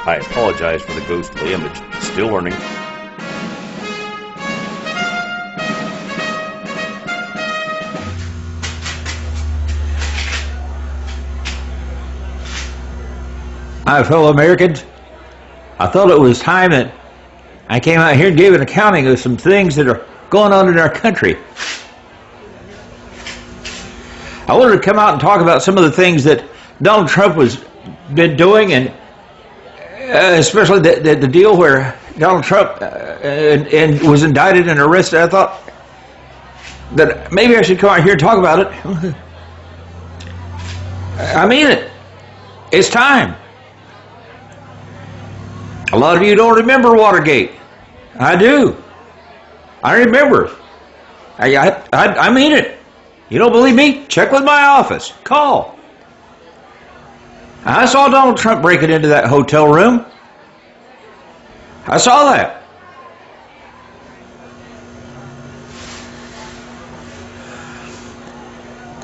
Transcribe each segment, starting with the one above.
I apologize for the ghostly image. Still learning. My fellow Americans, I thought it was time that I came out here and gave an accounting of some things that are going on in our country. I wanted to come out and talk about some of the things that Donald Trump has been doing, and especially the deal where Donald Trump and was indicted and arrested. I thought that maybe I should come out here and talk about it. I mean it. It's time. A lot of you don't remember Watergate. I do. I remember. I mean it. You don't believe me? Check with my office. Call. I saw Donald Trump breaking into that hotel room. I saw that.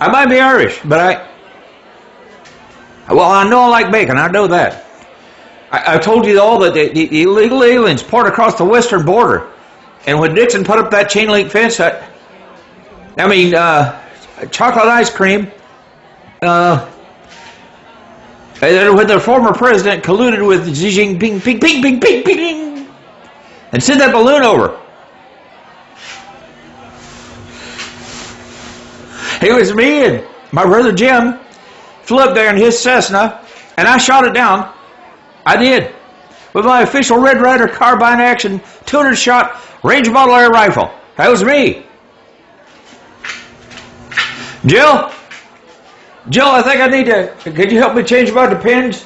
I might be Irish, but I know I like bacon. I know that. I told you all that the illegal aliens poured across the western border, and when Nixon put up that chain link fence, chocolate ice cream, and when the former president colluded with Xi Jinping, ping, ping, ping, ping, ping, and sent that balloon over. It was me and my brother Jim flew up there in his Cessna, and I shot it down. I did. With my official Red Ryder carbine action 200-shot range model air rifle. That was me. Jill, I think I need to... Could you help me change about the pins?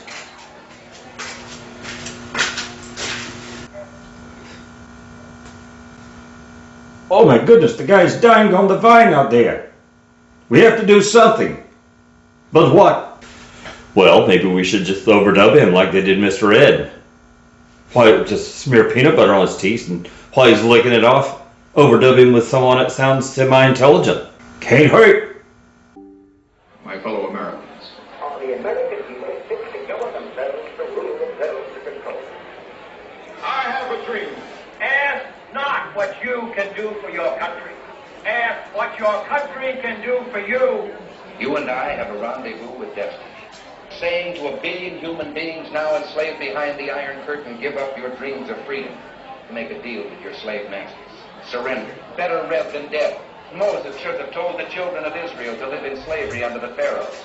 Oh my goodness, the guy's dying on the vine out there. We have to do something. But what? Well, maybe we should just overdub him like they did Mr. Ed. Why, just smear peanut butter on his teeth, and while he's licking it off, overdub him with someone that sounds semi-intelligent. Can't hurt. My fellow Americans. The American people seek to govern themselves to rule themselves to control. I have a dream. Ask not what you can do for your country. Ask what your country can do for you. You and I have a rendezvous with destiny. Saying to 1 billion human beings now enslaved behind the Iron Curtain, give up your dreams of freedom. Make a deal with your slave masters. Surrender. Better rev than death. Moses should have told the children of Israel to live in slavery under the pharaohs.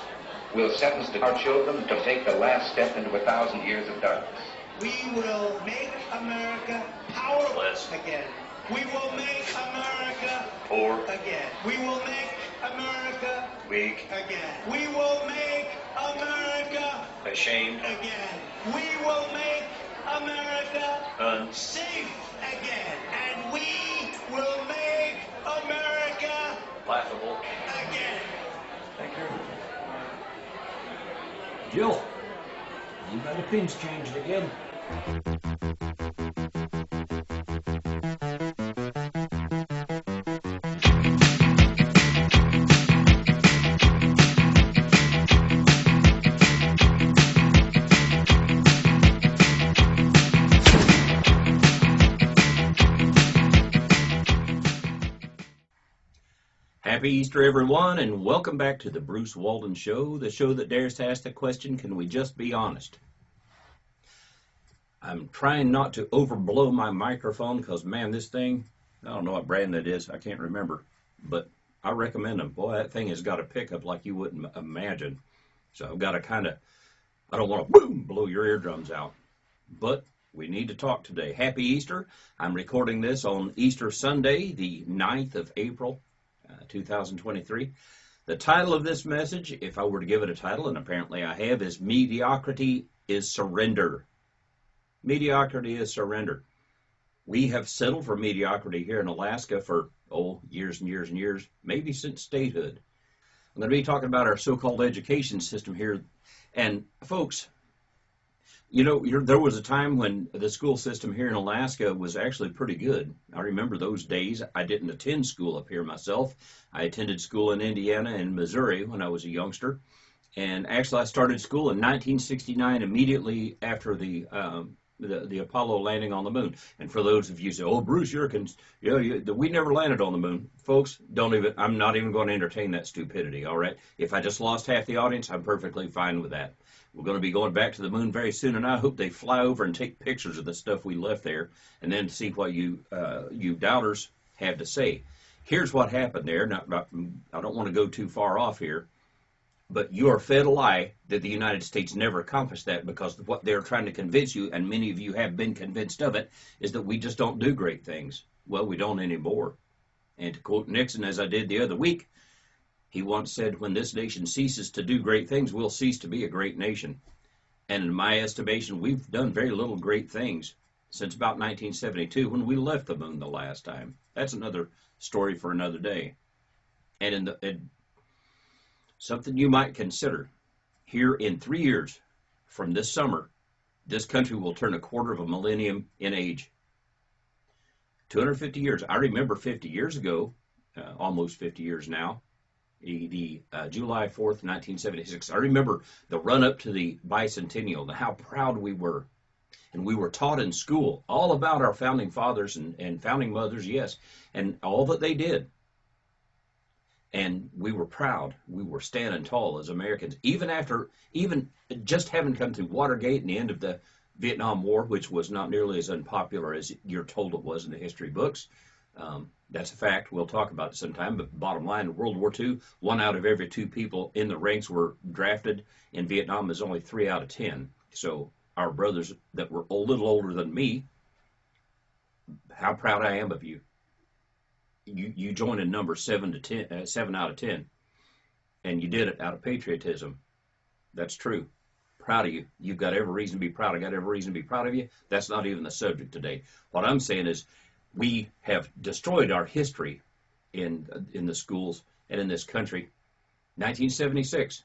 We'll sentence our children to take the last step into 1,000 years of darkness. We will make America powerless again. We will make America Poor. again. We will make America Weak. again. We will make America Ashamed. again. We will make America Unsafe. again. And we will make America Laughable. again. Thank you. Jill, you got the pins changed again. Happy Easter, everyone, and welcome back to the Bruce Walden Show, the show that dares to ask the question, can we just be honest? I'm trying not to overblow my microphone because, man, this thing, I don't know what brand it is. I can't remember, but I recommend them. Boy, that thing has got a pickup like you wouldn't imagine. So I've got to I don't want to boom, blow your eardrums out. But we need to talk today. Happy Easter. I'm recording this on Easter Sunday, the 9th of April, 2023. The title of this message, if I were to give it a title, and apparently I have, is Mediocrity is Surrender. Mediocrity is surrender. We have settled for mediocrity here in Alaska for, years and years and years, maybe since statehood. I'm going to be talking about our so-called education system here. And folks, you know, there was a time when the school system here in Alaska was actually pretty good. I remember those days. I didn't attend school up here myself. I attended school in Indiana and Missouri when I was a youngster. And actually, I started school in 1969, immediately after the Apollo landing on the moon. And for those of you who say, "Oh, Bruce, we never landed on the moon," folks, don't even. I'm not even going to entertain that stupidity. All right, if I just lost half the audience, I'm perfectly fine with that. We're going to be going back to the moon very soon, and I hope they fly over and take pictures of the stuff we left there, and then see what you doubters have to say. Here's what happened there. I don't want to go too far off here. But you are fed a lie that the United States never accomplished that, because what they're trying to convince you, and many of you have been convinced of it, is that we just don't do great things. Well, we don't anymore. And to quote Nixon, as I did the other week, he once said, "When this nation ceases to do great things, we'll cease to be a great nation." And in my estimation, we've done very little great things since about 1972, when we left the moon the last time. That's another story for another day. And something you might consider, here in 3 years from this summer, this country will turn a quarter of a millennium in age. 250 years. I remember 50 years ago, almost 50 years now, the July 4th, 1976. I remember the run-up to the bicentennial and how proud we were. And we were taught in school all about our founding fathers and founding mothers, yes, and all that they did. And we were proud. We were standing tall as Americans, even just having come through Watergate and the end of the Vietnam War, which was not nearly as unpopular as you're told it was in the history books. That's a fact. We'll talk about it sometime. But bottom line, in World War II, 1 out of every 2 people in the ranks were drafted. In Vietnam, is only 3 out of 10. So our brothers that were a little older than me, how proud I am of you. You joined in number 7 out of 10, and you did it out of patriotism. That's true. Proud of you. You've got every reason to be proud. I got every reason to be proud of you. That's not even the subject today. What I'm saying is, we have destroyed our history in the schools and in this country. 1976,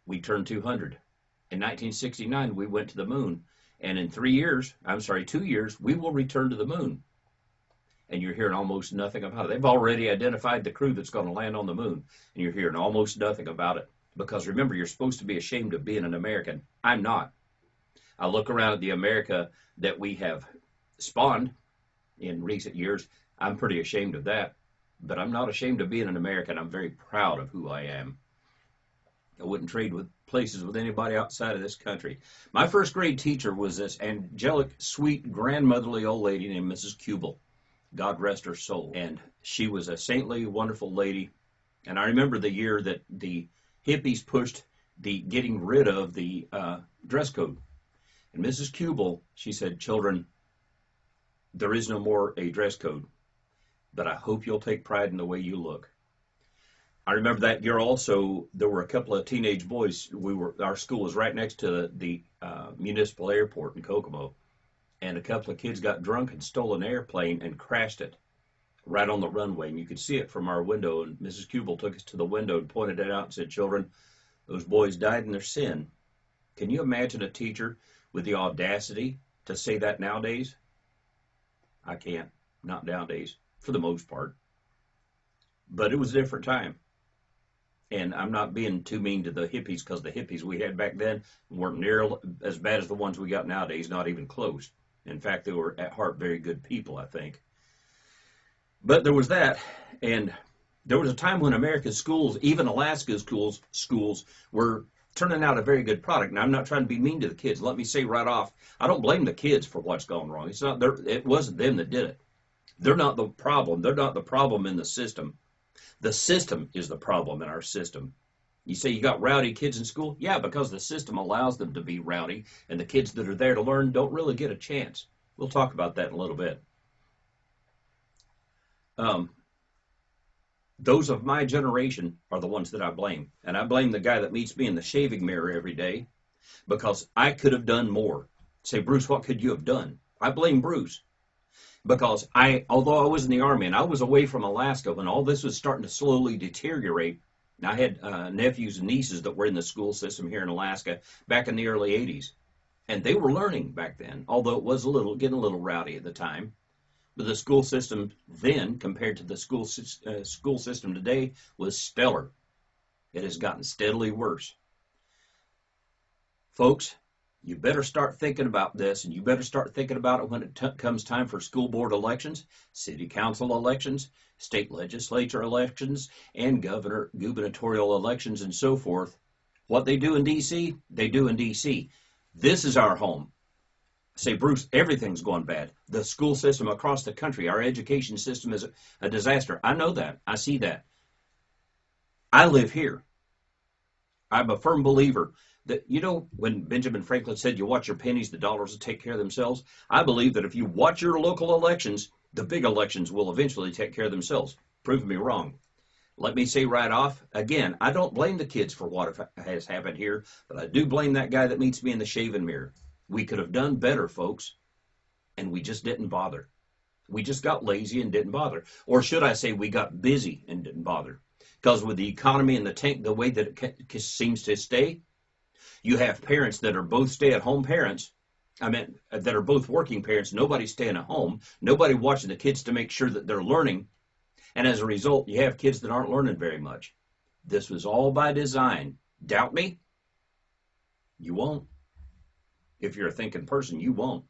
we turned 200. In 1969, we went to the moon, and in 2 years, we will return to the moon. And you're hearing almost nothing about it. They've already identified the crew that's going to land on the moon, and you're hearing almost nothing about it. Because remember, you're supposed to be ashamed of being an American. I'm not. I look around at the America that we have spawned in recent years. I'm pretty ashamed of that. But I'm not ashamed of being an American. I'm very proud of who I am. I wouldn't trade places with anybody outside of this country. My first grade teacher was this angelic, sweet, grandmotherly old lady named Mrs. Kubel. God rest her soul. And she was a saintly, wonderful lady. And I remember the year that the hippies pushed the getting rid of the dress code. And Mrs. Kubel, she said, "Children, there is no more a dress code, but I hope you'll take pride in the way you look." I remember that year also, there were a couple of teenage boys. Our school was right next to the municipal airport in Kokomo. And a couple of kids got drunk and stole an airplane and crashed it right on the runway. And you could see it from our window. And Mrs. Kubel took us to the window and pointed it out and said, "Children, those boys died in their sin." Can you imagine a teacher with the audacity to say that nowadays? I can't. Not nowadays, for the most part. But it was a different time. And I'm not being too mean to the hippies, because the hippies we had back then weren't near as bad as the ones we got nowadays, not even close. In fact, they were at heart very good people, I think. But there was that, and there was a time when America's schools, even Alaska's schools were turning out a very good product. Now, I'm not trying to be mean to the kids. Let me say right off, I don't blame the kids for what's gone wrong. It wasn't them that did it. They're not the problem. They're not the problem in the system. The system is the problem in our system. You say you got rowdy kids in school? Yeah, because the system allows them to be rowdy, and the kids that are there to learn don't really get a chance. We'll talk about that in a little bit. Those of my generation are the ones that I blame. And I blame the guy that meets me in the shaving mirror every day, because I could have done more. Say, "Bruce, what could you have done?" I blame Bruce. Because although I was in the Army and I was away from Alaska when all this was starting to slowly deteriorate, I had nephews and nieces that were in the school system here in Alaska back in the early 80s. And they were learning back then, although it was getting a little rowdy at the time. But the school system then, compared to the school system today, was stellar. It has gotten steadily worse. Folks, you better start thinking about this, and you better start thinking about it when it comes time for school board elections, city council elections, state legislature elections, and gubernatorial elections, and so forth. What they do in D.C., they do in D.C. This is our home. Say, Bruce, everything's going bad. The school system across the country, our education system is a disaster. I know that. I see that. I live here. I'm a firm believer that, you know, when Benjamin Franklin said, you watch your pennies, the dollars will take care of themselves. I believe that if you watch your local elections, the big elections will eventually take care of themselves. Prove me wrong. Let me say right off, again, I don't blame the kids for what has happened here, but I do blame that guy that meets me in the shaving mirror. We could have done better, folks, and we just didn't bother. We just got lazy and didn't bother. Or should I say we got busy and didn't bother? Because with the economy and the way that it seems to stay, you have parents that are both stay-at-home parents. That are both working parents. Nobody's staying at home. Nobody watching the kids to make sure that they're learning. And as a result, you have kids that aren't learning very much. This was all by design. Doubt me? You won't. If you're a thinking person, you won't.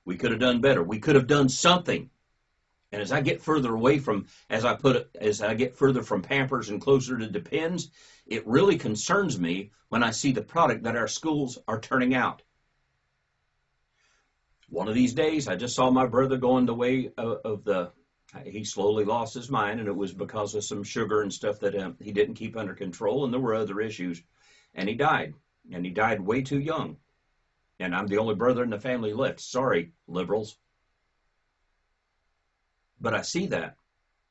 We could have done better. We could have done something. And as I get further away from, as I get further from Pampers and closer to Depends, it really concerns me when I see the product that our schools are turning out. One of these days, I just saw my brother going the way he slowly lost his mind, and it was because of some sugar and stuff that he didn't keep under control, and there were other issues. And he died way too young. And I'm the only brother in the family left. Sorry, liberals. But I see that,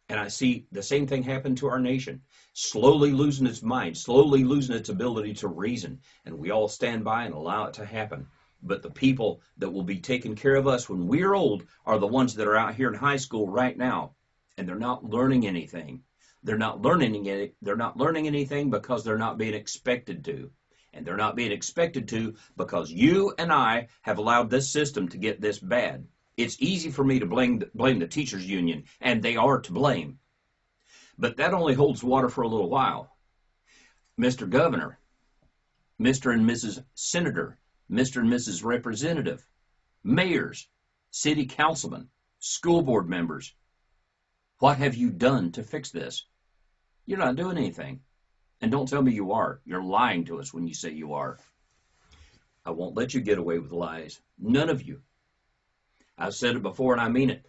and I see the same thing happen to our nation, slowly losing its mind, slowly losing its ability to reason, and we all stand by and allow it to happen. But the people that will be taking care of us when we're old are the ones that are out here in high school right now, and they're not learning anything. They're not learning anything because they're not being expected to. And they're not being expected to because you and I have allowed this system to get this bad. It's easy for me to blame the teachers union, and they are to blame. But that only holds water for a little while. Mr. Governor, Mr. and Mrs. Senator, Mr. and Mrs. Representative, mayors, city councilmen, school board members, what have you done to fix this? You're not doing anything. And don't tell me you are. You're lying to us when you say you are. I won't let you get away with lies. None of you. I've said it before and I mean it.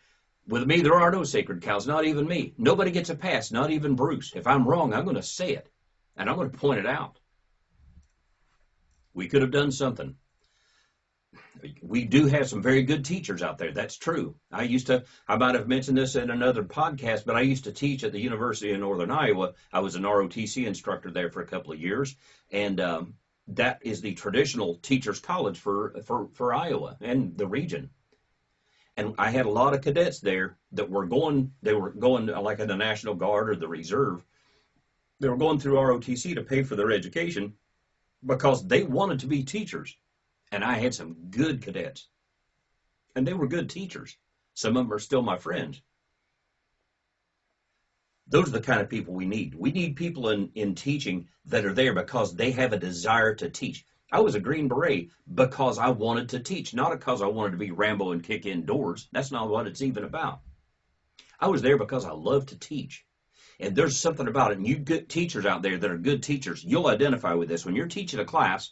With me, there are no sacred cows, not even me. Nobody gets a pass, not even Bruce. If I'm wrong, I'm going to say it. And I'm going to point it out. We could have done something. We do have some very good teachers out there. That's true. I might have mentioned this in another podcast, but I used to teach at the University of Northern Iowa. I was an ROTC instructor there for a couple of years. And that is the traditional teachers college for Iowa and the region. And I had a lot of cadets there that were going like in the National Guard or the Reserve. They were going through ROTC to pay for their education because they wanted to be teachers. And I had some good cadets. And they were good teachers. Some of them are still my friends. Those are the kind of people we need. We need people in teaching that are there because they have a desire to teach. I was a Green Beret because I wanted to teach, not because I wanted to be Rambo and kick indoors. That's not what it's even about. I was there because I love to teach. And there's something about it. And you good teachers out there that are good teachers, you'll identify with this. When you're teaching a class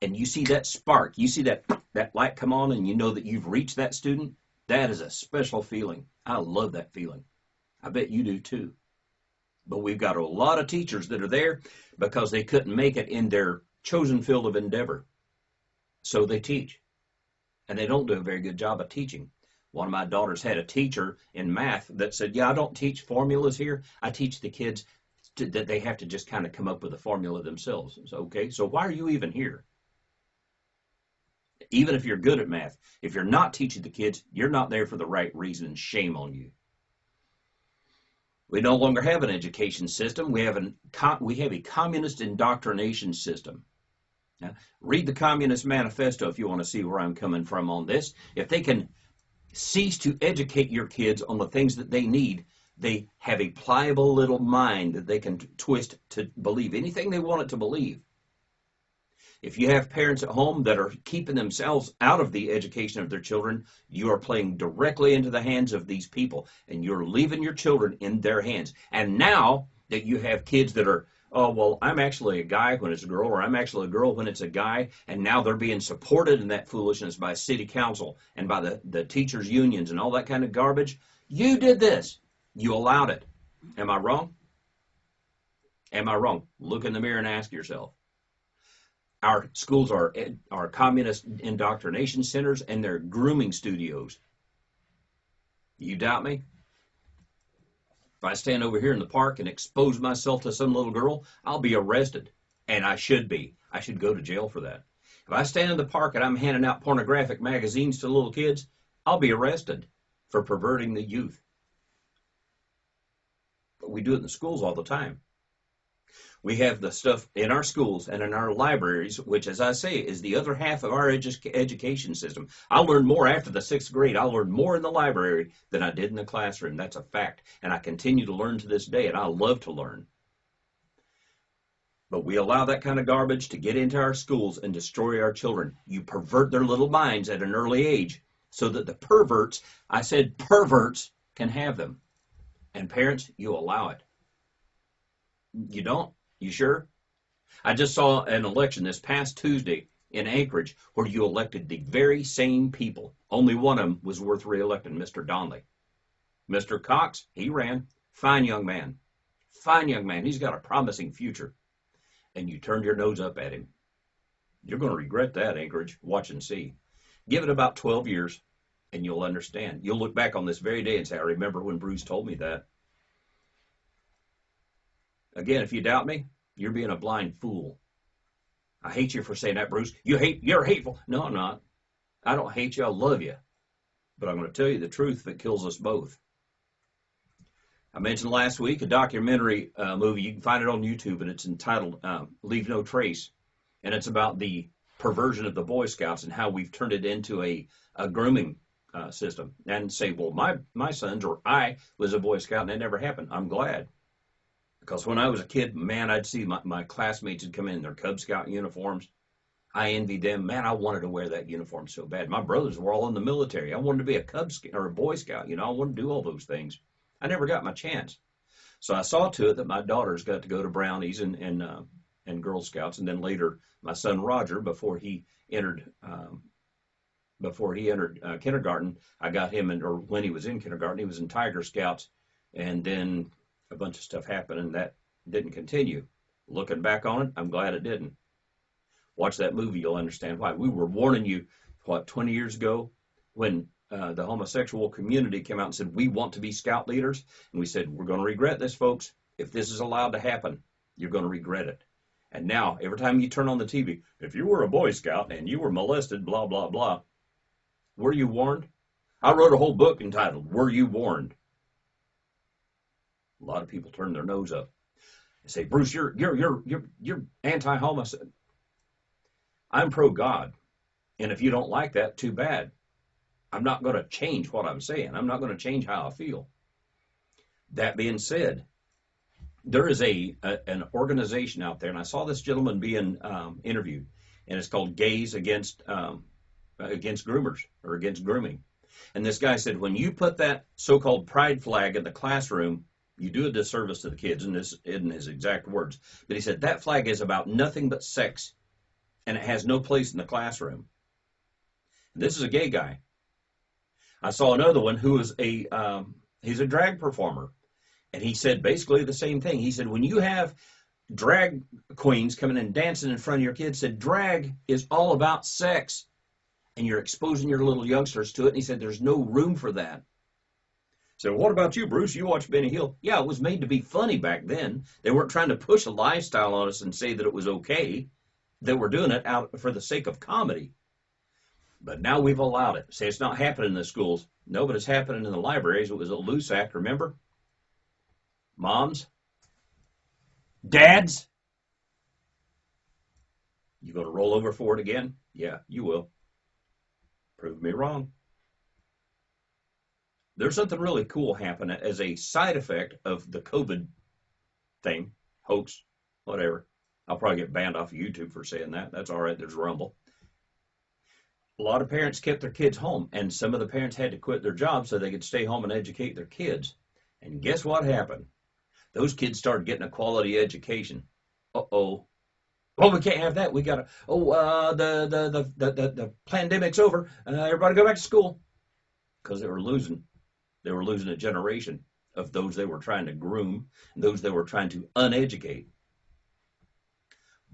and you see that spark, you see that light come on and you know that you've reached that student, that is a special feeling. I love that feeling. I bet you do too. But we've got a lot of teachers that are there because they couldn't make it in their chosen field of endeavor. So they teach. And they don't do a very good job of teaching. One of my daughters had a teacher in math that said, yeah, I don't teach formulas here. I teach the kids that they have to just kind of come up with a formula themselves. So, okay, so why are you even here? Even if you're good at math, if you're not teaching the kids, you're not there for the right reason. Shame on you. We no longer have an education system. We have a communist indoctrination system. Now, read the Communist Manifesto if you want to see where I'm coming from on this. If they can cease to educate your kids on the things that they need, They have a pliable little mind that they can twist to believe anything they want it to believe. If you have parents at home that are keeping themselves out of the education of their children, you are playing directly into the hands of these people, and you're leaving your children in their hands. And now that you have kids that are, oh, well, I'm actually a guy when it's a girl, or I'm actually a girl when it's a guy, and now they're being supported in that foolishness by city council and by the teachers' unions and all that kind of garbage. You did this. You allowed it. Am I wrong? Am I wrong? Look in the mirror and ask yourself. Our schools are communist indoctrination centers, and they're grooming studios. You doubt me? If I stand over here in the park and expose myself to some little girl, I'll be arrested. And I should be. I should go to jail for that. If I stand in the park and I'm handing out pornographic magazines to little kids, I'll be arrested for perverting the youth. But we do it in the schools all the time. We have the stuff in our schools and in our libraries, which, as I say, is the other half of our education system. I learned more after the 6th grade. I learned more in the library than I did in the classroom. That's a fact. And I continue to learn to this day, and I love to learn. But we allow that kind of garbage to get into our schools and destroy our children. You pervert their little minds at an early age so that the perverts, I said perverts, can have them. And parents, you allow it. You don't? You sure? I just saw an election this past Tuesday in Anchorage where you elected the very same people. Only one of them was worth re-electing, Mr. Donnelly. Mr. Cox, he ran. Fine young man. Fine young man. He's got a promising future. And you turned your nose up at him. You're going to regret that, Anchorage. Watch and see. Give it about 12 years, and you'll understand. You'll look back on this very day and say, I remember when Bruce told me that. Again, if you doubt me, you're being a blind fool. I hate you for saying that, Bruce. You're hateful. No, I'm not. I don't hate you. I love you. But I'm going to tell you the truth that kills us both. I mentioned last week a documentary movie. You can find it on YouTube, and it's entitled Leave No Trace. And it's about the perversion of the Boy Scouts and how we've turned it into a grooming system. And say, well, my sons or I was a Boy Scout, and it never happened. I'm glad. Because when I was a kid, man, I'd see my classmates would come in their Cub Scout uniforms. I envied them. Man, I wanted to wear that uniform so bad. My brothers were all in the military. I wanted to be a Cub Scout or a Boy Scout. You know, I wanted to do all those things. I never got my chance. So I saw to it that my daughters got to go to Brownies and Girl Scouts, and then later my son Roger, before he entered kindergarten, I got him or when he was in kindergarten, he was in Tiger Scouts, and then a bunch of stuff happened, and that didn't continue. Looking back on it, I'm glad it didn't. Watch that movie, you'll understand why. We were warning you, 20 years ago, when the homosexual community came out and said, we want to be scout leaders. And we said, we're going to regret this, folks. If this is allowed to happen, you're going to regret it. And now, every time you turn on the TV, if you were a Boy Scout and you were molested, blah, blah, blah, were you warned? I wrote a whole book entitled, Were You Warned? A lot of people turn their nose up and say, Bruce, you're anti-homosexual. I'm pro-God. And if you don't like that, too bad. I'm not going to change what I'm saying. I'm not going to change how I feel. That being said, there is an organization out there, and I saw this gentleman being interviewed, and it's called Gays Against Groomers, or Against Grooming. And this guy said, when you put that so-called pride flag in the classroom, you do a disservice to the kids, and this isn't his exact words, but he said that flag is about nothing but sex, and it has no place in the classroom. And this is a gay guy. I saw another one who is he's a drag performer, and he said basically the same thing. He said, when you have drag queens coming and dancing in front of your kids, said drag is all about sex, and you're exposing your little youngsters to it. And he said there's no room for that. So what about you, Bruce? You watch Benny Hill. Yeah, it was made to be funny back then. They weren't trying to push a lifestyle on us and say that it was okay. They were doing it out for the sake of comedy. But now we've allowed it. Say it's not happening in the schools. No, but it's happening in the libraries. It was a loose act, remember? Moms? Dads? You going to roll over for it again? Yeah, you will. Prove me wrong. There's something really cool happening as a side effect of the COVID thing, hoax, whatever. I'll probably get banned off of YouTube for saying that. That's all right. There's Rumble. A lot of parents kept their kids home, and some of the parents had to quit their jobs so they could stay home and educate their kids. And guess what happened? Those kids started getting a quality education. Uh-oh. Well, we can't have that. We gotta. The pandemic's over. Everybody go back to school, because they were losing. They were losing a generation of those they were trying to groom, and those they were trying to uneducate.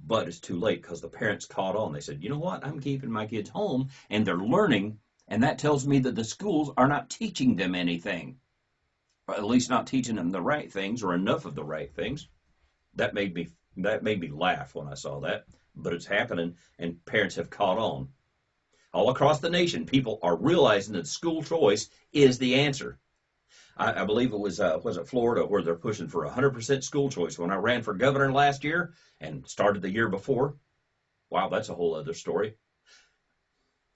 But it's too late, because the parents caught on. They said, you know what? I'm keeping my kids home, and they're learning, and that tells me that the schools are not teaching them anything, or at least not teaching them the right things or enough of the right things. That made me laugh when I saw that. But it's happening, and parents have caught on. All across the nation, people are realizing that school choice is the answer. I believe it was it Florida, where they're pushing for 100% school choice. When I ran for governor last year and started the year before, wow, that's a whole other story.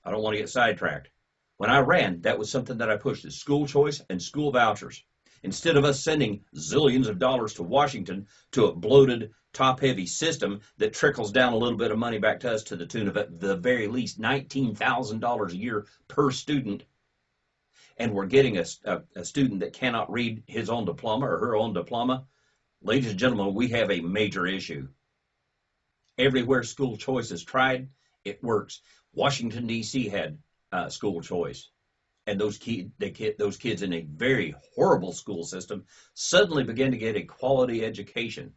I don't want to get sidetracked. When I ran, that was something that I pushed, is school choice and school vouchers. Instead of us sending zillions of dollars to Washington to a bloated, top-heavy system that trickles down a little bit of money back to us to the tune of, at the very least, $19,000 a year per student, and we're getting a student that cannot read his own diploma or her own diploma, ladies and gentlemen, we have a major issue. Everywhere school choice is tried, it works. Washington, D.C. had school choice. And those kids in a very horrible school system suddenly began to get a quality education.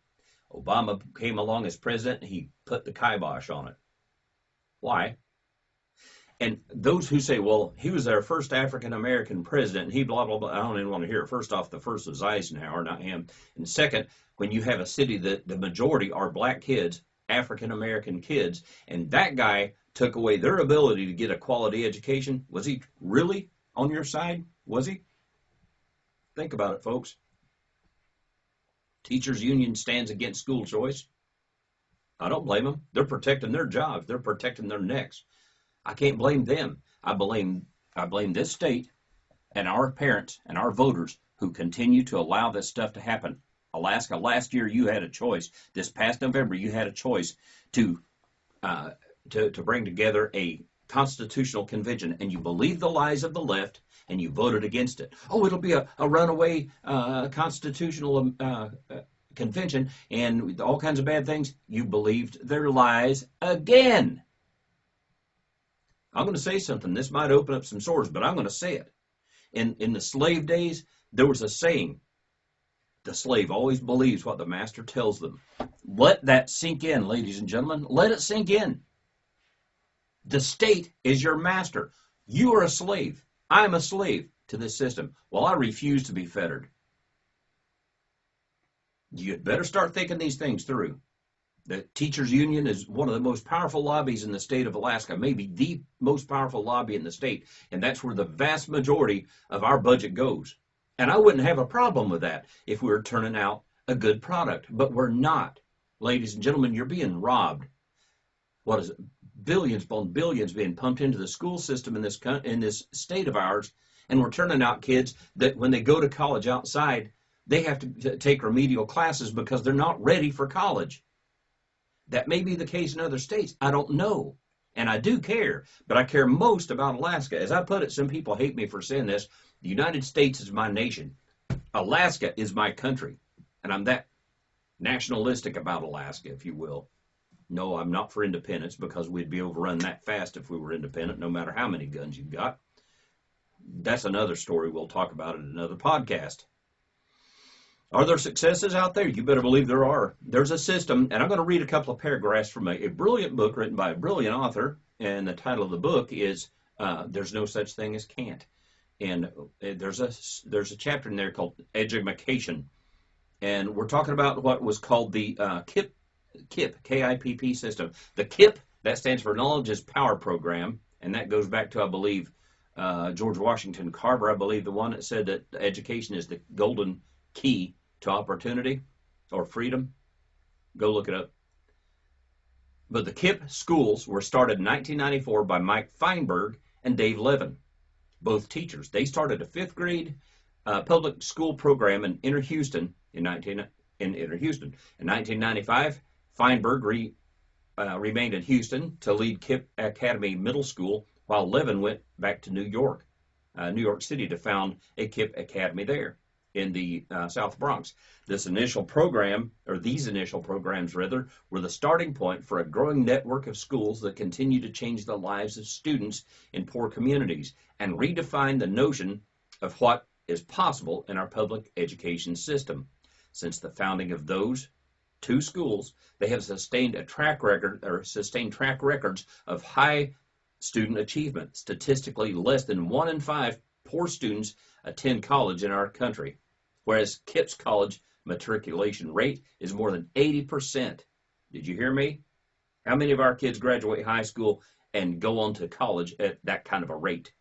Obama came along as president, and he put the kibosh on it. Why? And those who say, well, he was our first African-American president, and he blah, blah, blah, I don't even want to hear it. First off, the first was Eisenhower, not him. And second, when you have a city that the majority are black kids, African-American kids, and that guy took away their ability to get a quality education, was he really on your side? Was he? Think about it, folks. Teachers union stands against school choice. I don't blame them. They're protecting their jobs. They're protecting their necks. I can't blame them. I blame this state and our parents and our voters who continue to allow this stuff to happen. Alaska, last year you had a choice. This past November you had a choice to bring together a constitutional convention, and you believed the lies of the left and you voted against it. Oh, it'll be a runaway constitutional convention and all kinds of bad things. You believed their lies again. I'm going to say something. This might open up some sores, but I'm going to say it. In the slave days, there was a saying. The slave always believes what the master tells them. Let that sink in, ladies and gentlemen. Let it sink in. The state is your master. You are a slave. I'm a slave to this system. Well, I refuse to be fettered. You'd better start thinking these things through. The teachers union is one of the most powerful lobbies in the state of Alaska, maybe the most powerful lobby in the state, and that's where the vast majority of our budget goes. And I wouldn't have a problem with that if we were turning out a good product, but we're not. Ladies and gentlemen, you're being robbed. What is it? Billions upon billions being pumped into the school system in this state of ours, and we're turning out kids that when they go to college outside, they have to take remedial classes because they're not ready for college. That may be the case in other states. I don't know. And I do care, but I care most about Alaska. As I put it, some people hate me for saying this. The United States is my nation. Alaska is my country. And I'm that nationalistic about Alaska, if you will. No, I'm not for independence, because we'd be overrun that fast if we were independent, no matter how many guns you've got. That's another story. We'll talk about it in another podcast. Are there successes out there? You better believe there are. There's a system, and I'm going to read a couple of paragraphs from a brilliant book written by a brilliant author, and the title of the book is There's No Such Thing as Can't. And there's a chapter in there called Edumacation, and we're talking about what was called the KIPP, K-I-P-P system. The KIPP, that stands for Knowledge is Power Program, and that goes back to, I believe, George Washington Carver, I believe, the one that said that education is the golden key to opportunity or freedom. Go look it up. But the KIPP schools were started in 1994 by Mike Feinberg and Dave Levin. both teachers. They started a fifth grade public school program in Inner Houston in 1995. Feinberg remained in Houston to lead KIPP Academy Middle School, while Levin went back to New York City, to found a KIPP Academy there in the South Bronx. These initial programs, were the starting point for a growing network of schools that continue to change the lives of students in poor communities and redefine the notion of what is possible in our public education system. Since the founding of those two schools, they have sustained track records of high student achievement. Statistically, less than 1 in 5 poor students attend college in our country, whereas KIPP's college matriculation rate is more than 80%. Did you hear me? How many of our kids graduate high school and go on to college at that kind of a rate?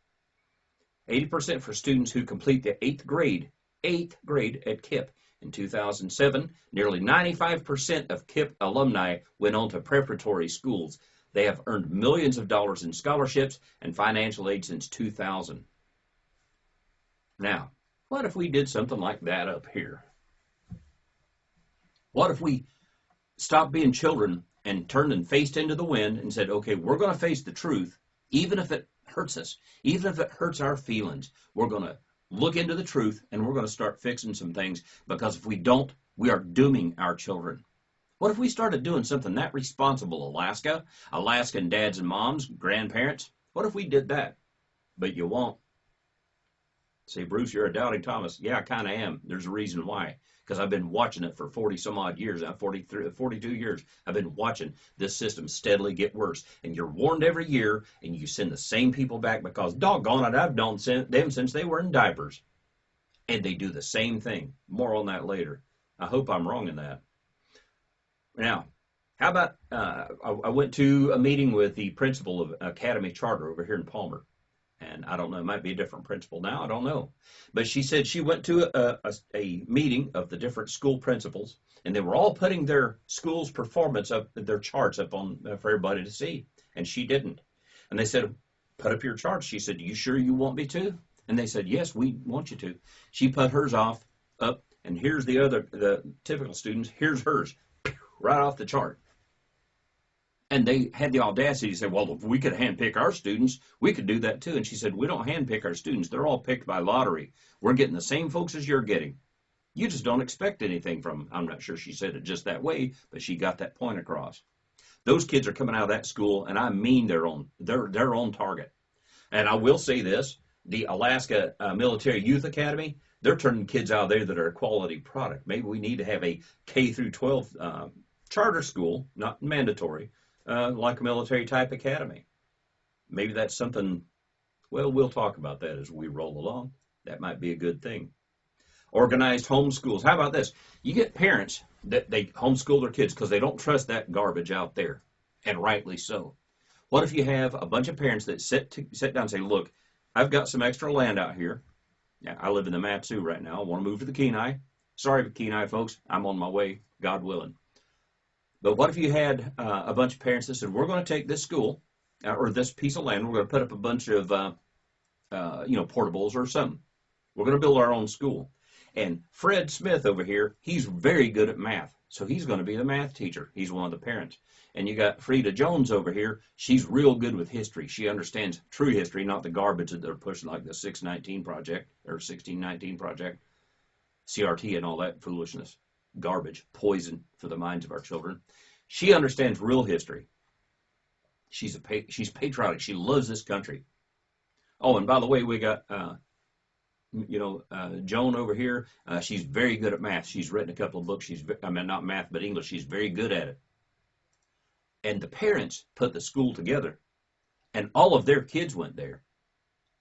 80% for students who complete the 8th grade at KIPP. In 2007, nearly 95% of KIPP alumni went on to preparatory schools. They have earned millions of dollars in scholarships and financial aid since 2000. Now, what if we did something like that up here? What if we stopped being children and turned and faced into the wind and said, okay, we're going to face the truth, even if it hurts us, even if it hurts our feelings. We're going to look into the truth, and we're going to start fixing some things, because if we don't, we are dooming our children. What if we started doing something that responsible, Alaskan dads and moms, grandparents? What if we did that? But you won't. Say, Bruce, you're a doubting Thomas. Yeah, I kind of am. There's a reason why. Because I've been watching it for 40 some odd years, 42 years. I've been watching this system steadily get worse. And you're warned every year, and you send the same people back because, doggone it, I've known them since they were in diapers. And they do the same thing. More on that later. I hope I'm wrong in that. Now, how about, I went to a meeting with the principal of Academy Charter over here in Palmer. And I don't know, it might be a different principal now, I don't know. But she said she went to a meeting of the different school principals, and they were all putting their school's performance up, their charts up on for everybody to see. And she didn't. And they said, put up your charts. She said, you sure you want me to? And they said, yes, we want you to. She put hers up, and here's the typical students, here's hers, right off the chart. And they had the audacity to say, well, if we could handpick our students, we could do that too. And she said, we don't handpick our students. They're all picked by lottery. We're getting the same folks as you're getting. You just don't expect anything from them. I'm not sure she said it just that way, but she got that point across. Those kids are coming out of that school, and I mean they're on target. And I will say this, the Alaska Military Youth Academy, they're turning kids out there that are a quality product. Maybe we need to have a K through 12 charter school, not mandatory, like a military type academy. Maybe that's something, well, we'll talk about that as we roll along. That might be a good thing. Organized homeschools. How about this? You get parents that they homeschool their kids because they don't trust that garbage out there, and rightly so. What if you have a bunch of parents that sit down and say, look, I've got some extra land out here. Now, I live in the Matsu right now. I want to move to the Kenai. Sorry, Kenai folks, I'm on my way, God willing. But what if you had a bunch of parents that said, we're going to take this school or this piece of land, we're going to put up a bunch of, portables or something. We're going to build our own school. And Fred Smith over here, he's very good at math. So he's going to be the math teacher. He's one of the parents. And you got Frida Jones over here. She's real good with history. She understands true history, not the garbage that they're pushing like the 619 project or 1619 project, CRT and all that foolishness. Garbage, poison for the minds of our children. She understands real history. She's patriotic. She loves this country. Oh, and by the way, we got Joan over here. She's very good at math. She's written a couple of books. Not math, but English. She's very good at it. And the parents put the school together, and all of their kids went there,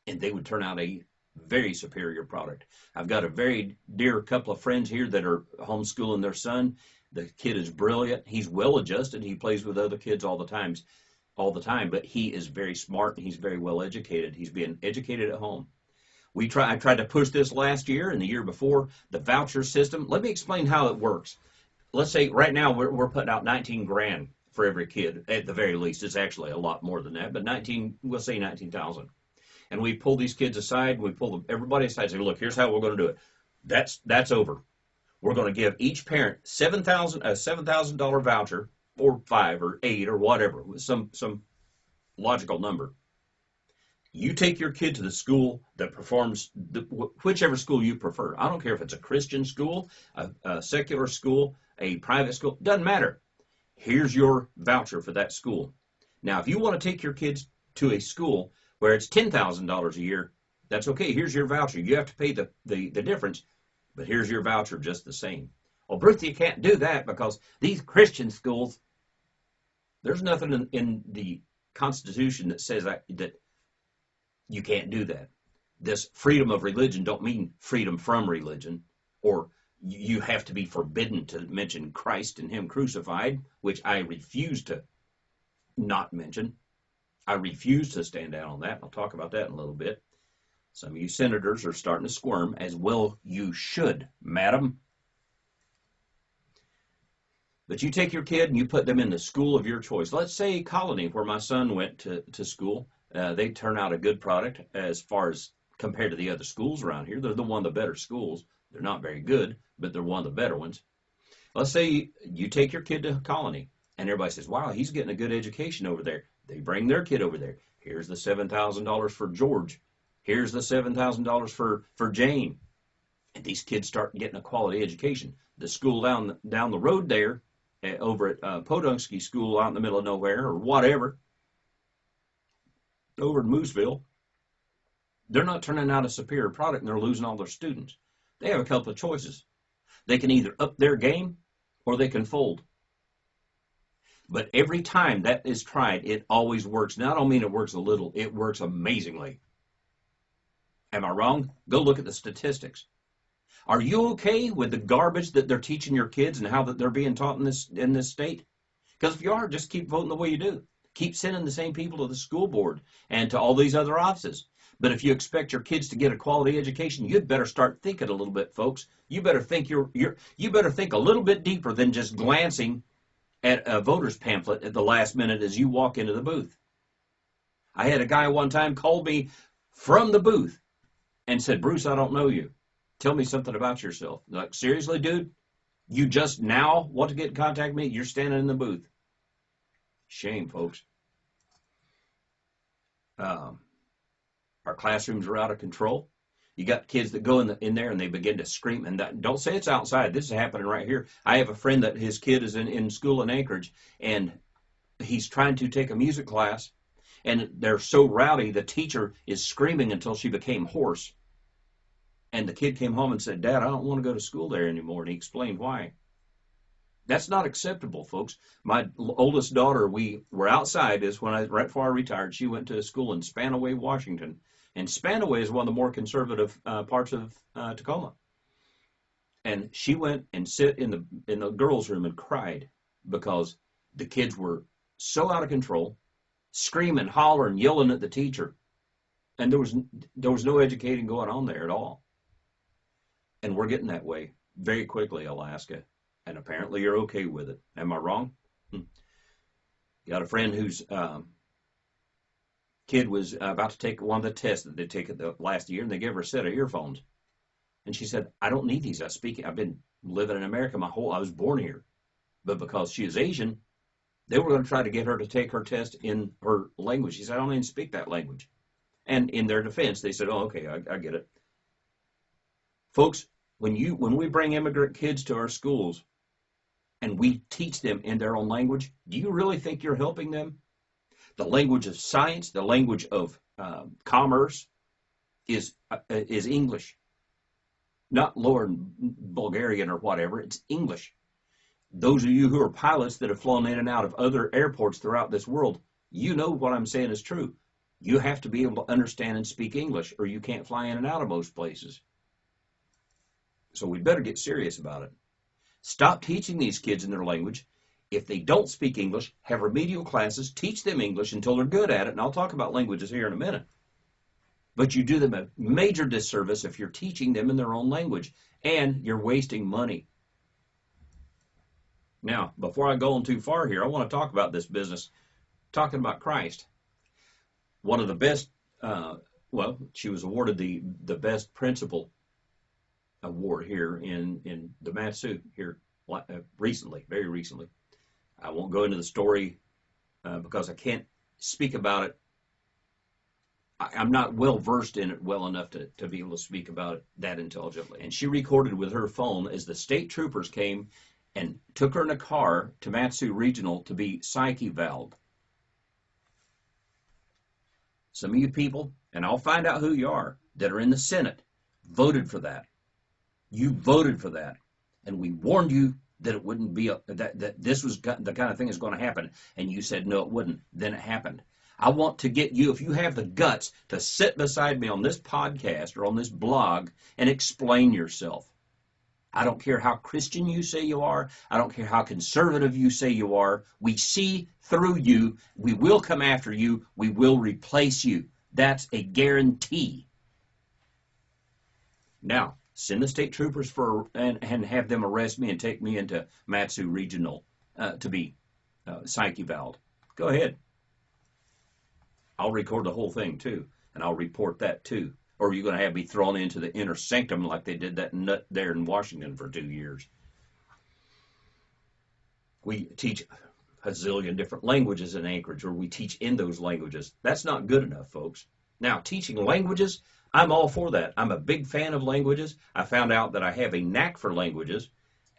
and they would turn out a very superior product. I've got a very dear couple of friends here that are homeschooling their son. The kid is brilliant. He's well adjusted. He plays with other kids all the time, but he is very smart and he's very well educated. He's being educated at home. I tried to push this last year and the year before, the voucher system. Let me explain how it works. Let's say right now we're putting out 19 grand for every kid at the very least. It's actually a lot more than that, but we'll say 19,000. and we pull these kids aside, and we pull everybody aside and say, look, here's how we're going to do it. That's over. We're going to give each parent a $7,000 voucher, or 5 or 8 or whatever, some logical number. You take your kid to the school that performs, whichever school you prefer. I don't care if it's a Christian school, a secular school, a private school, doesn't matter. Here's your voucher for that school. Now, if you want to take your kids to a school where it's $10,000 a year, that's okay. Here's your voucher. You have to pay the difference, but here's your voucher just the same. Well, Bruce, you can't do that because these Christian schools, there's nothing in the Constitution that says that you can't do that. This freedom of religion don't mean freedom from religion, or you have to be forbidden to mention Christ and him crucified, which I refuse to not mention. I refuse to stand down on that. I'll talk about that in a little bit. Some of you senators are starting to squirm, as well you should, madam. But you take your kid and you put them in the school of your choice. Let's say Colony, where my son went to school. They turn out a good product as far as compared to the other schools around here. They're one of the better schools. They're not very good, but they're one of the better ones. Let's say you take your kid to Colony, and everybody says, wow, he's getting a good education over there. They bring their kid over there. Here's the $7,000 for George. Here's the $7,000 for Jane. And these kids start getting a quality education. The school down the road there, over at Podunksky School out in the middle of nowhere, or whatever, over in Mooseville, they're not turning out a superior product, and they're losing all their students. They have a couple of choices. They can either up their game or they can fold. But every time that is tried, it always works. Now, I don't mean it works a little. It works amazingly. Am I wrong? Go look at the statistics. Are you okay with the garbage that they're teaching your kids and how that they're being taught in this state? Because if you are, just keep voting the way you do. Keep sending the same people to the school board and to all these other offices. But if you expect your kids to get a quality education, you'd better start thinking a little bit, folks. You better think you better think a little bit deeper than just glancing at a voter's pamphlet at the last minute as you walk into the booth. I had a guy one time call me from the booth and said, Bruce, I don't know you. Tell me something about yourself. Like, seriously, dude? You just now want to get in contact with me? You're standing in the booth. Shame, folks. Our classrooms are out of control. You got kids that go in there and they begin to scream. And don't say it's outside. This is happening right here. I have a friend that his kid is in school in Anchorage, and he's trying to take a music class, and they're so rowdy, the teacher is screaming until she became hoarse. And the kid came home and said, Dad, I don't want to go to school there anymore. And he explained why. That's not acceptable, folks. My oldest daughter, we were outside, right before I retired, she went to school in Spanaway, Washington. And Spanaway is one of the more conservative parts of Tacoma. And she went and sit in the girls' room and cried because the kids were so out of control, screaming, hollering, yelling at the teacher. And there was no educating going on there at all. And we're getting that way very quickly, Alaska. And apparently you're okay with it. Am I wrong? Got a friend whose kid was about to take one of the tests that they take the last year, and they gave her a set of earphones. And she said, I don't need these. I've been living in America I was born here. But because she is Asian, they were going to try to get her to take her test in her language. She said, I don't even speak that language. And in their defense, they said, oh, okay, I get it. Folks, when we bring immigrant kids to our schools and we teach them in their own language, do you really think you're helping them? The language of science, the language of commerce is English. Not Lower Bulgarian or whatever, it's English. Those of you who are pilots that have flown in and out of other airports throughout this world, you know what I'm saying is true. You have to be able to understand and speak English, or you can't fly in and out of most places. So we better get serious about it. Stop teaching these kids in their language. If they don't speak English, have remedial classes, teach them English until they're good at it, and I'll talk about languages here in a minute. But you do them a major disservice if you're teaching them in their own language, and you're wasting money. Now, before I go on too far here, I want to talk about this business, talking about Christ. One of the best well, she was awarded the best principal award here in the Matsu here recently, very recently. I won't go into the story because I can't speak about it. I'm not well versed in it well enough to be able to speak about it that intelligently. And she recorded with her phone as the state troopers came and took her in a car to Matsu Regional to be psych evaled. Some of you people, and I'll find out who you are, that are in the Senate, voted for that. You voted for that. And we warned you that it wouldn't be, that this was the kind of thing that's going to happen. And you said, no, it wouldn't. Then it happened. I want to get you, if you have the guts, to sit beside me on this podcast or on this blog and explain yourself. I don't care how Christian you say you are. I don't care how conservative you say you are. We see through you. We will come after you. We will replace you. That's a guarantee. Now, send the state troopers and have them arrest me and take me into Matsu Regional to be psych evaled. Go ahead. I'll record the whole thing too, and I'll report that too. Or are you going to have me thrown into the inner sanctum like they did that nut there in Washington for 2 years? We teach a zillion different languages in Anchorage, or we teach in those languages. That's not good enough, folks. Now, teaching languages, I'm all for that. I'm a big fan of languages. I found out that I have a knack for languages,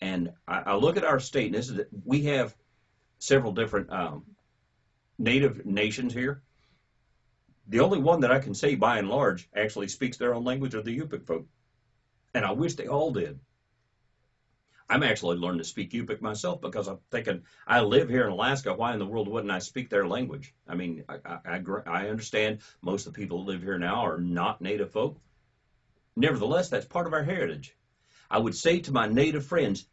and I look at our state, and this is that we have several different native nations here. The only one that I can say by and large actually speaks their own language are the Yupik folk. And I wish they all did. I'm actually learning to speak Yupik myself because I'm thinking, I live here in Alaska. Why in the world wouldn't I speak their language? I mean, I understand most of the people who live here now are not native folk. Nevertheless, that's part of our heritage. I would say to my native friends,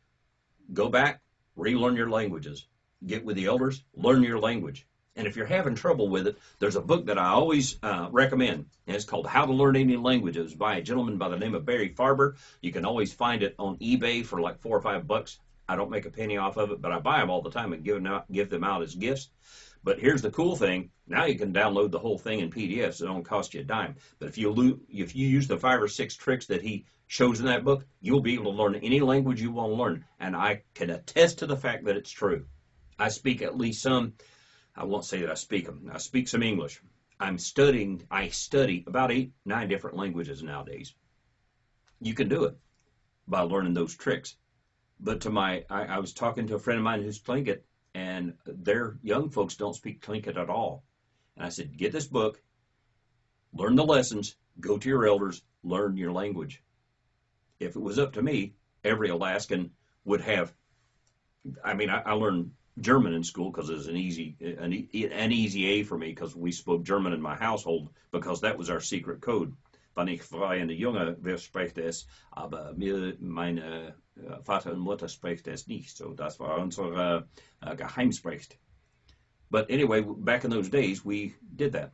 go back, relearn your languages. Get with the elders, learn your language. And if you're having trouble with it, there's a book that I always recommend. And it's called How to Learn Any Language. It was by a gentleman by the name of Barry Farber. You can always find it on eBay for like $4 or $5. I don't make a penny off of it, but I buy them all the time and give them out as gifts. But here's the cool thing. Now you can download the whole thing in PDF, so it don't cost you a dime. But if you use the 5 or 6 tricks that he shows in that book, you'll be able to learn any language you want to learn. And I can attest to the fact that it's true. I speak at least some. I won't say that I speak them. I speak some English. I study about 8, 9 different languages nowadays. You can do it by learning those tricks. But I was talking to a friend of mine who's Tlingit, and their young folks don't speak Tlingit at all. And I said, get this book, learn the lessons, go to your elders, learn your language. If it was up to me, every Alaskan would have, I learned German in school because it was an easy A for me because we spoke German in my household because that was our secret code. Wann ich frage eine Junge, wer spricht es, aber meine Vater und Mutter spricht es nicht. So das war unser Geheimsprache. But anyway, back in those days, we did that.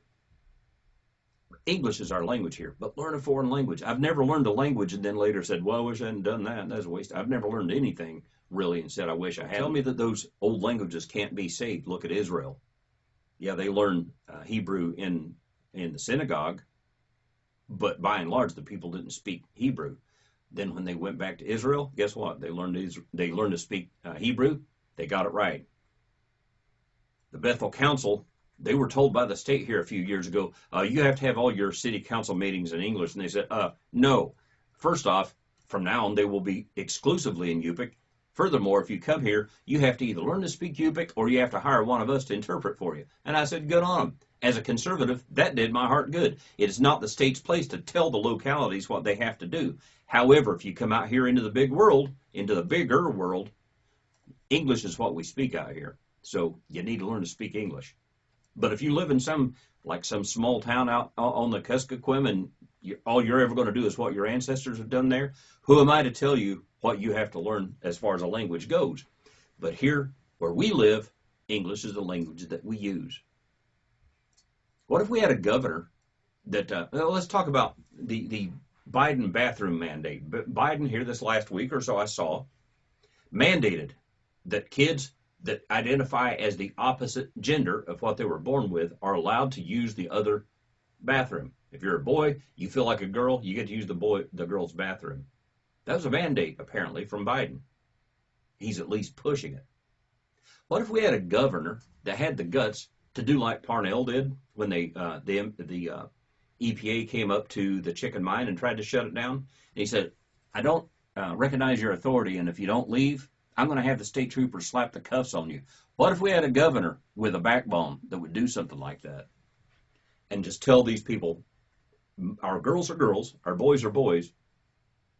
English is our language here, but learn a foreign language. I've never learned a language and then later said, well, I wish I hadn't done that. That's a waste. I've never learned anything really and said, I wish I had. Tell me that those old languages can't be saved. Look at Israel. Yeah, they learn Hebrew in the synagogue, but by and large, the people didn't speak Hebrew. Then when they went back to Israel, guess what? They learned to speak Hebrew. They got it right. The Bethel Council, they were told by the state here a few years ago, you have to have all your city council meetings in English. And they said, no. First off, from now on, they will be exclusively in Yupik. Furthermore, if you come here, you have to either learn to speak Yupik or you have to hire one of us to interpret for you. And I said, good on them. As a conservative, that did my heart good. It is not the state's place to tell the localities what they have to do. However, if you come out here into the big world, into the bigger world, English is what we speak out here. So you need to learn to speak English. But if you live in some small town out on the Kuskokwim and all you're ever going to do is what your ancestors have done there, who am I to tell you what you have to learn as far as a language goes? But here, where we live, English is the language that we use. What if we had a governor that, let's talk about the Biden bathroom mandate. Biden here this last week or so I saw mandated that kids that identify as the opposite gender of what they were born with are allowed to use the other bathroom. If you're a boy, you feel like a girl, you get to use the girl's bathroom. That was a mandate, apparently, from Biden. He's at least pushing it. What if we had a governor that had the guts to do like Parnell did when the EPA came up to the chicken mine and tried to shut it down? And he said, I don't recognize your authority, and if you don't leave, I'm going to have the state troopers slap the cuffs on you. What if we had a governor with a backbone that would do something like that and just tell these people, our girls are girls, our boys are boys,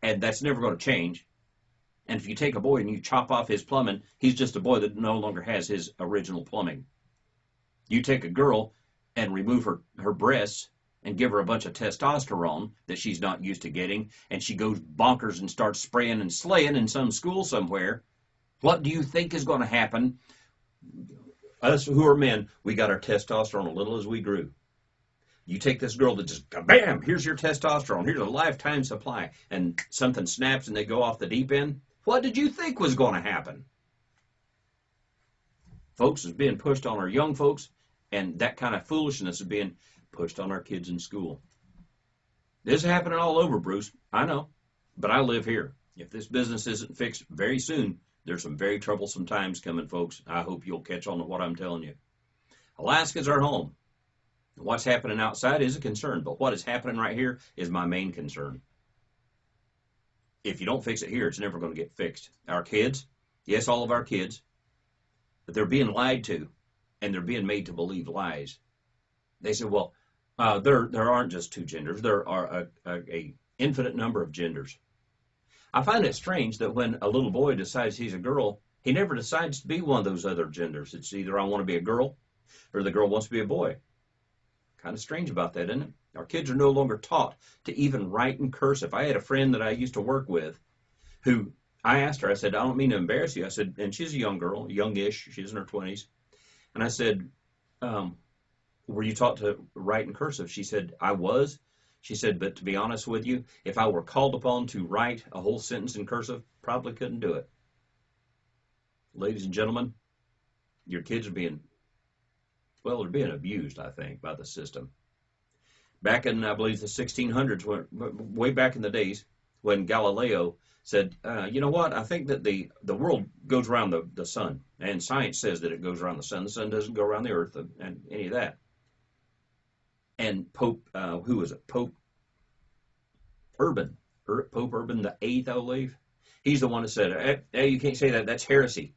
and that's never going to change. And if you take a boy and you chop off his plumbing, he's just a boy that no longer has his original plumbing. You take a girl and remove her breasts and give her a bunch of testosterone that she's not used to getting, and she goes bonkers and starts spraying and slaying in some school somewhere. What do you think is going to happen? Us who are men, we got our testosterone a little as we grew. You take this girl that just, bam, here's your testosterone, here's a lifetime supply, and something snaps and they go off the deep end. What did you think was going to happen? Folks, is being pushed on our young folks, and that kind of foolishness is being pushed on our kids in school. This is happening all over, Bruce. I know, but I live here. If this business isn't fixed very soon, there's some very troublesome times coming, folks. I hope you'll catch on to what I'm telling you. Alaska's our home. What's happening outside is a concern, but what is happening right here is my main concern. If you don't fix it here, it's never going to get fixed. Our kids, yes, all of our kids, but they're being lied to, and they're being made to believe lies. They say, well, there aren't just two genders. There are a infinite number of genders. I find it strange that when a little boy decides he's a girl, he never decides to be one of those other genders. It's either I want to be a girl or the girl wants to be a boy. Kind of strange about that, isn't it? Our kids are no longer taught to even write in cursive. I had a friend that I used to work with who I asked her, I said, I don't mean to embarrass you. I said, and she's a young girl, youngish, she's in her 20s. And I said, were you taught to write in cursive? She said, I was. She said, but to be honest with you, if I were called upon to write a whole sentence in cursive, probably couldn't do it. Ladies and gentlemen, your kids are being, well, they're being abused, I think, by the system. Back in, I believe, the 1600s, way back in the days, when Galileo said, you know what, I think that the world goes around the sun, and science says that it goes around the sun. The sun doesn't go around the earth, and any of that. And Pope, who was it? Pope Urban the VIII, I believe. He's the one that said, hey, you can't say that, that's heresy.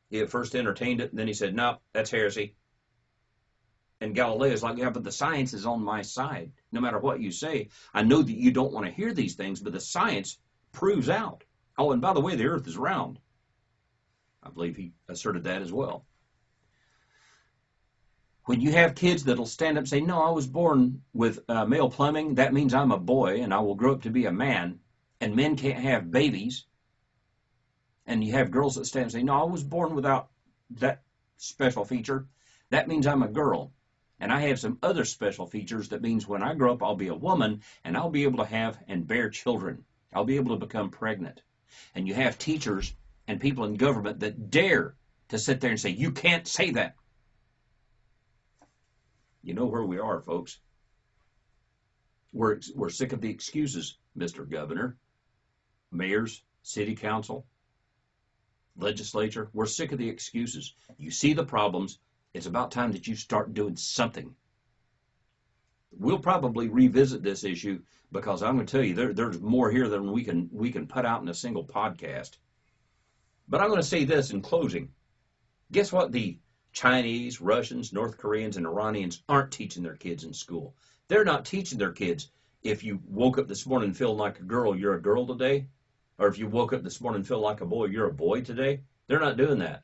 He at first entertained it, and then he said, no, that's heresy. And Galileo's like, yeah, but the science is on my side. No matter what you say, I know that you don't want to hear these things, but the science proves out. Oh, and by the way, the earth is round. I believe he asserted that as well. When you have kids that'll stand up and say, no, I was born with male plumbing, that means I'm a boy and I will grow up to be a man, and men can't have babies. And you have girls that stand and say, no, I was born without that special feature, that means I'm a girl. And I have some other special features that means when I grow up, I'll be a woman and I'll be able to have and bear children. I'll be able to become pregnant. And you have teachers and people in government that dare to sit there and say, you can't say that. You know where we are, folks. We're sick of the excuses, Mr. Governor, mayors, city council, legislature. We're sick of the excuses. You see the problems. It's about time that you start doing something. We'll probably revisit this issue because I'm going to tell you there's more here than we can put out in a single podcast. But I'm going to say this in closing. Guess what the Chinese, Russians, North Koreans, and Iranians aren't teaching their kids in school? They're not teaching their kids, if you woke up this morning feeling like a girl, you're a girl today. Or if you woke up this morning feeling like a boy, you're a boy today. They're not doing that.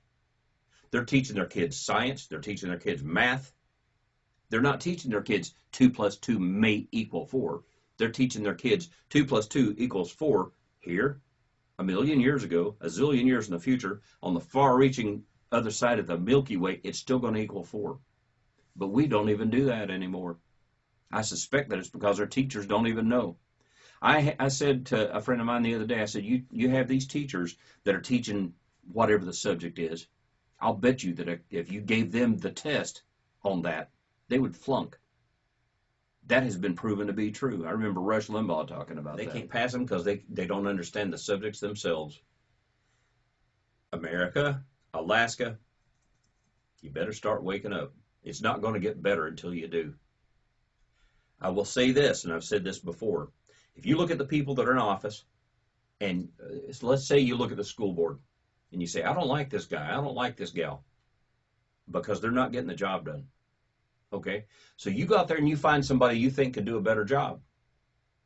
They're teaching their kids science. They're teaching their kids math. They're not teaching their kids 2 + 2 may equal 4. They're teaching their kids 2 + 2 = 4 here, a million years ago, a zillion years in the future, on the far-reaching other side of the Milky Way, it's still going to equal 4. But we don't even do that anymore. I suspect that it's because our teachers don't even know. I said to a friend of mine the other day, I said, you have these teachers that are teaching whatever the subject is. I'll bet you that if you gave them the test on that, they would flunk. That has been proven to be true. I remember Rush Limbaugh talking about that. They can't pass them because they don't understand the subjects themselves. America, Alaska, you better start waking up. It's not going to get better until you do. I will say this, and I've said this before. If you look at the people that are in office, and let's say you look at the school board, and you say, I don't like this guy, I don't like this gal, because they're not getting the job done. Okay? So you go out there and you find somebody you think can do a better job,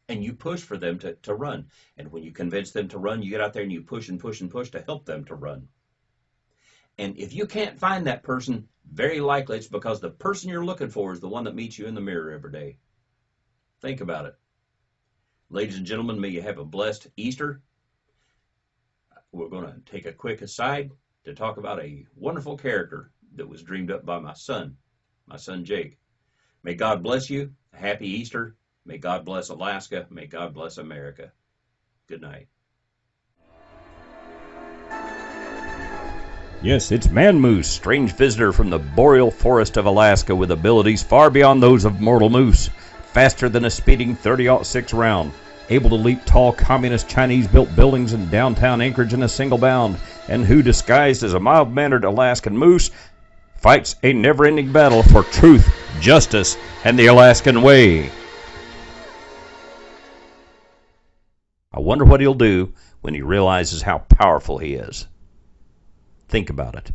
and you push for them to run. And when you convince them to run, you get out there and you push and push and push to help them to run. And if you can't find that person, very likely it's because the person you're looking for is the one that meets you in the mirror every day. Think about it. Ladies and gentlemen, may you have a blessed Easter. We're going to take a quick aside to talk about a wonderful character that was dreamed up by my son Jake. May God bless you. Happy Easter. May God bless Alaska. May God bless America. Good night. Yes, it's Man Moose, strange visitor from the boreal forest of Alaska with abilities far beyond those of mortal moose. Faster than a speeding .30-06 round. Able to leap tall communist Chinese-built buildings in downtown Anchorage in a single bound. And who, disguised as a mild-mannered Alaskan moose, fights a never-ending battle for truth, justice, and the Alaskan way. I wonder what he'll do when he realizes how powerful he is. Think about it.